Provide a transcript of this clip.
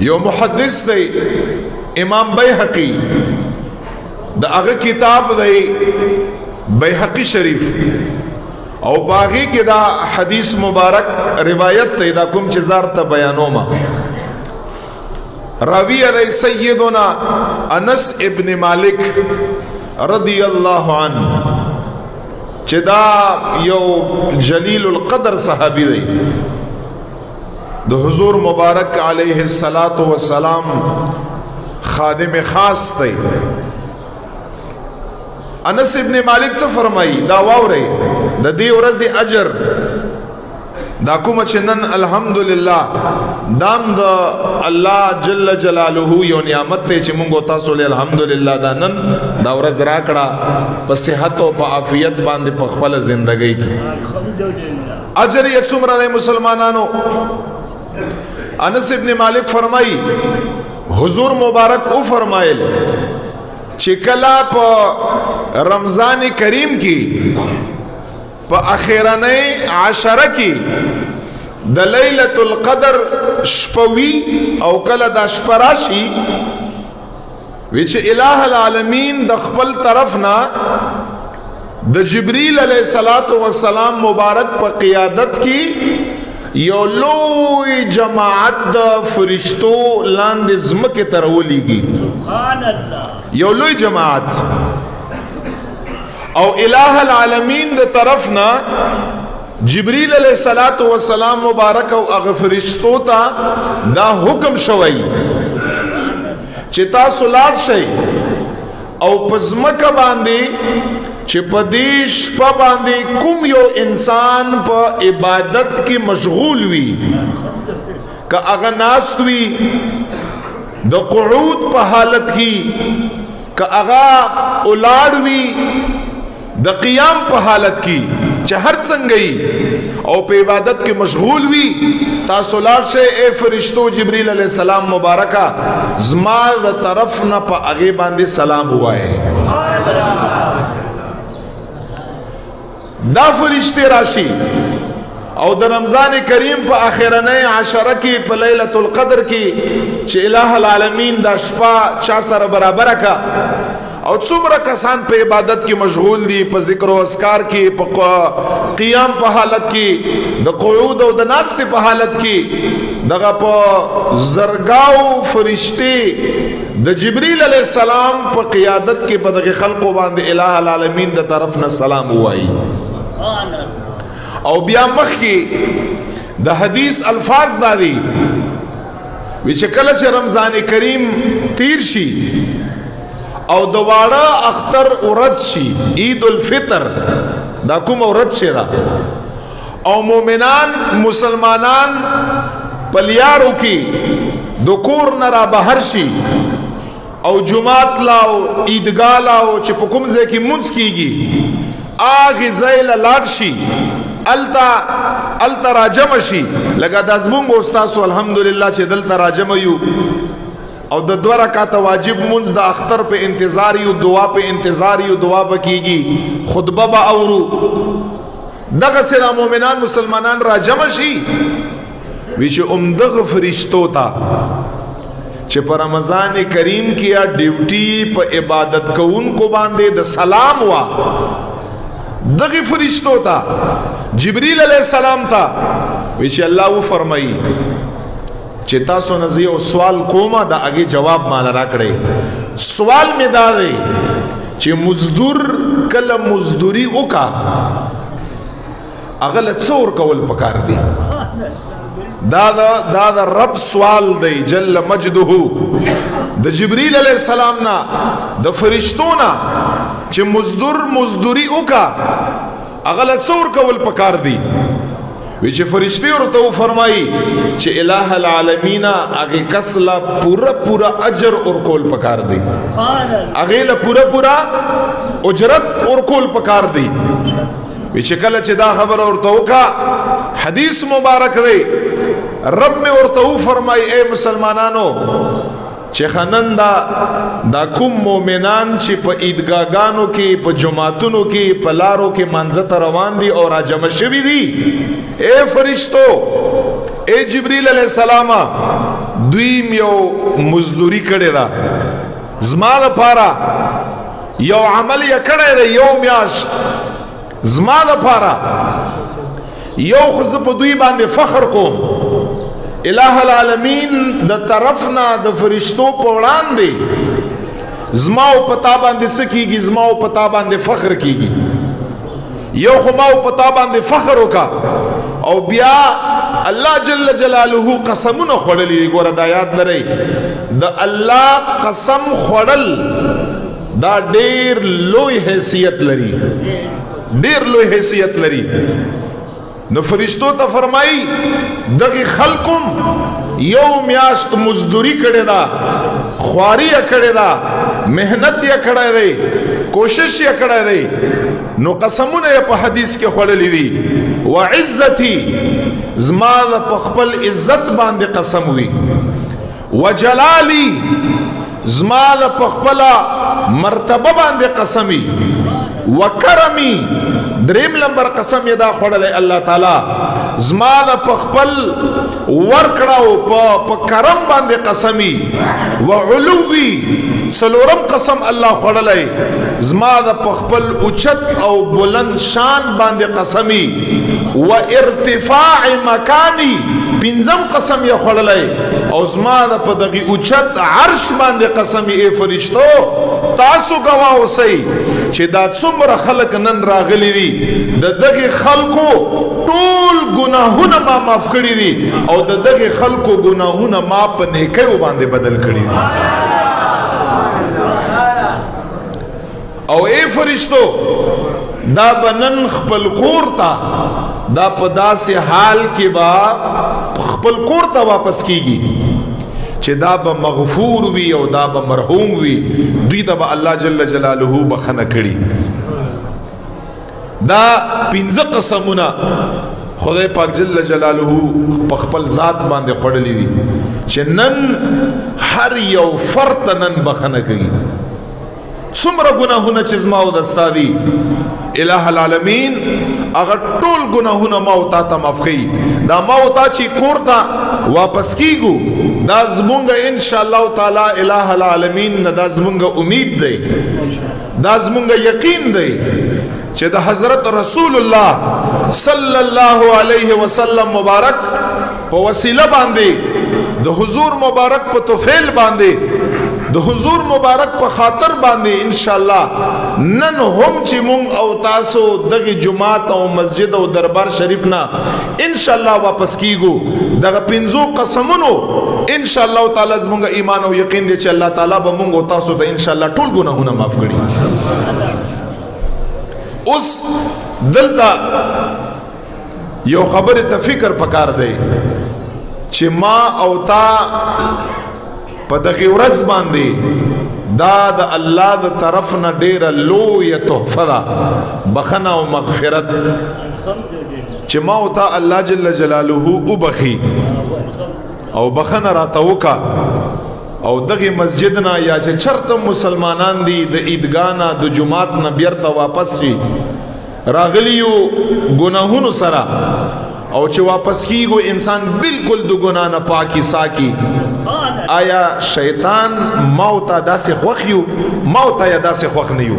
یو محدث دی امام بیحقی دا اغا کتاب دی بیحقی شریف او باغی کی دا حدیث مبارک روایت تی دا کم چیزار تا بیانو ما راوی علی سیدنا انس ابن مالک رضی اللہ عنہ چدا یو جلیل القدر صحابی دی دا حضور مبارک علیہ السلام خادم خاص تی انس ابن مالک سے فرمائی دا واورے دا دی ورز اجر دا کوم چنن الحمدللہ دام دا اللہ جل جلالہ یو نعمت تے چی منگو تاسو لے الحمدللہ دا نن دا ورز راکڑا پا صحت و پا عافیت باندے پا خپل زندگی کی اجر یک سمرہ دے مسلمانانو انس ابن مالک فرمائی حضور مبارک او فرمائل چکلا پا رمضان کریم کی پا اخیرانی عشرہ کی دا لیلت القدر شپوی او کلا دا شپراشی ویچ الہ العالمین دا خپل طرفنا دا جبریل علیہ السلام مبارک پا قیادت کی یو لوی جماعت دا فرشتو لاند زمک ترولی کی یو لوی جماعت او الہ العالمین دا طرفنا جبریل علیہ السلام مبارک او اغ فرشتو تا دا حکم شوئی چتا سلار شئی او پزمک باندی چی پا دیش پا باندی کم یو انسان پا عبادت کی مشغول وی کا اغناست وی دا قعود پا حالت کی کا اغا اولاد وی دا قیام پا حالت کی چی ہر سنگئی او پا عبادت کی مشغول وی تاسولار شے اے فرشتو جبریل علیہ السلام مبارکہ زما دا طرفنا پا اغی باندی سلام ہوا ہے دا فرشتے راشی او دا رمضان کریم پا آخرانِ عشرہ کی پا لیلت القدر کی چی الہ العالمین دا شپا چا سر برابر کا او څومره کسان پا عبادت کی مشغول دی پا ذکر و اذکار کی پا قیام پا حالت کی دا قعود او دا ناست پا حالت کی دا پا زرگاو فرشتے دا جبریل علیہ السلام پا قیادت کی پا دا خلقو باند الہ العالمین دا طرفنا سلام ہوائی او بیا مخ کی دا حدیث الفاظ دا دی ویچے کلچ رمضان کریم تیر شی او دوارا اختر ورد شی عید الفطر دا کم ورد شی را او مومنان مسلمانان پلیارو کی دکور نرا بہر شی او جماعت لاو عیدگاہ لاو چی پکمزے کی منز کی گی آگی زیل لارشی التا راجم شی لگا دازمونگ استاسو الحمدللہ چی دلتا راجم یو او دا دو رکعت واجب منز دا اختر پہ انتظاری و دعا پہ انتظاری و دعا پہ کی گی خطبہ با اورو دغا سیدہ مومنان مسلمانان راجم شی ویچے امدغ فرشتو تا چے پر رمضان کریم کیا ڈیوٹی پہ عبادت کو ان کو باندے دا سلام ہوا دغی فرشتو تا جبریل علیہ السلام تا ویچے اللہ وہ فرمائی چی تاسو نزیو سوال کوما دا اگے جواب مالا راکڑے سوال میں دا دے چی مزدور کل مزدوری اوکا اغلط سور کول پکار دی دا رب سوال دے جل مجدہو دا جبریل علیہ السلام نا دا فرشتونا چی مزدوری اوکا اغلط سور کول پکار دی ویچے فرشتے اور تو فرمائی چی الہ العالمین اگے کسلا پورا اجر اور کول پکار دی اگے پورا اجرت اور کول پکار دی ویچے کل چی دا خبر اور تو کا حدیث مبارک دے رب میں اور تو فرمائی اے مسلمانانو چی خنن دا کم مومنان چی پا عیدگاگانو کی پا جماعتونو کی پا لارو کی منزت روان دی اور آجم شوی دی اے فرشتو اے جبریل علیہ السلام دویم یو مزدوری کړی دا زما لپاره یو عمل یې کړی دی یو میاشت زما لپاره یو خو زه په دوی باندې فخر کوم الہ العالمین د طرفنا د فرشتو په وړاندې زما او پتا باندې څه کیږي زما او پتا باندې فخر کیږي یو خو ما او پتا باندې فخر وکا او بیا الله جل جلاله قسمونه خوړلې ګوره دا یاد لرئ د الله قسم خوړل دا ډیر لوی حیثیت لري ډیر لوی حیثیت لري نو فرشتو ته فرمایي دغه خلقم یو میاشت مزدوری کړی دا خواري یې کړی دا مهنت یې کړی دی کوشش یې کړی دی نو قسمونه یې په حدیث کې خوړلې دي وعزتي زما په خپل عزت باندې قسم وي وجلالي زما په خپل مرتبه باندې قسمي وکرمي دریم لمبر قسم یې دا خوړلی الله تعالی زما په خپل ورکړه او په کرم باندې قسمي وعلوي څلورم قسم الله خوړلی زما په خپل اوچت او بلند شان باندې قسمي وارتفاع مکاني پنځم قسم یې خوړلی او زما په دغه اوچت عرش باندې قسمي ای فرشتو تاسو گواه اوسئ چې دا څومره خلک نن راغلي دي د دغه خلکو ټول ګناهونه ما معاف کړي دي او د دغه خلکو ګناهونه ما په نیکیو باندې بدل کړي دي او ای فرشتو دا بنن خپل کور ته دا په داسې حال کې با خپل کور ته واپس کیږي چې دا به مغفور وي او دا به مرحوم وي دوی ته به الله جل جلاله بخنه کړي دا پنځه قسمونه خدای پاک جل جلاله په خپل ذات باندې خوړلي دي چې نن هر یو فرد نن بخنه کوي څومره ګناهونه چې زما او دستا دي الہ العالمین اگر ټول ګناهونه ما او تا ته معاف کړي دا ما او تا چې کور ته واپس کیږو دا زمونږ ان شاء الله تعالی الہ العالمین نه دا زمونږ امید دی دا زمونږ یقین دی چې د حضرت رسول الله صلی الله علیه وسلم مبارک په وسیله باندې د حضور مبارک په توفیل باندې د حضور مبارک په خاطر باندې ان شاء الله نن هم چې مونږ او تاسو دغه جماعت او مسجد او دربار شریف نه ان شاء الله واپس کیږو دغه پنځو قسمونو ان شاء الله تعالی زموږ ایمان او یقین دی چې الله تعالی به مونږ او تاسو ته ان شاء الله ټول ګناهونه معاف کړي اوس دلته یو خبره ته فکر پکار دی چې ما او تا په دغه ورځ باندې دا د الله د طرف نه ډیره لویه تحفه ده بخنه او مغفرت چې ما او تا الله جل جلاله وبخي او بخنه راته وکا او دغه مسجد نه یا چې چرته مسلمانان دي د عیدګاه د جمعات نه بیرته واپس شي راغلیو ګناهونو سره او چې واپس کیږو انسان بالکل د ګناه نه پاکي ساکي آیا شیطان موت داسې خوښ یو موت یا داسې خوښ نه یو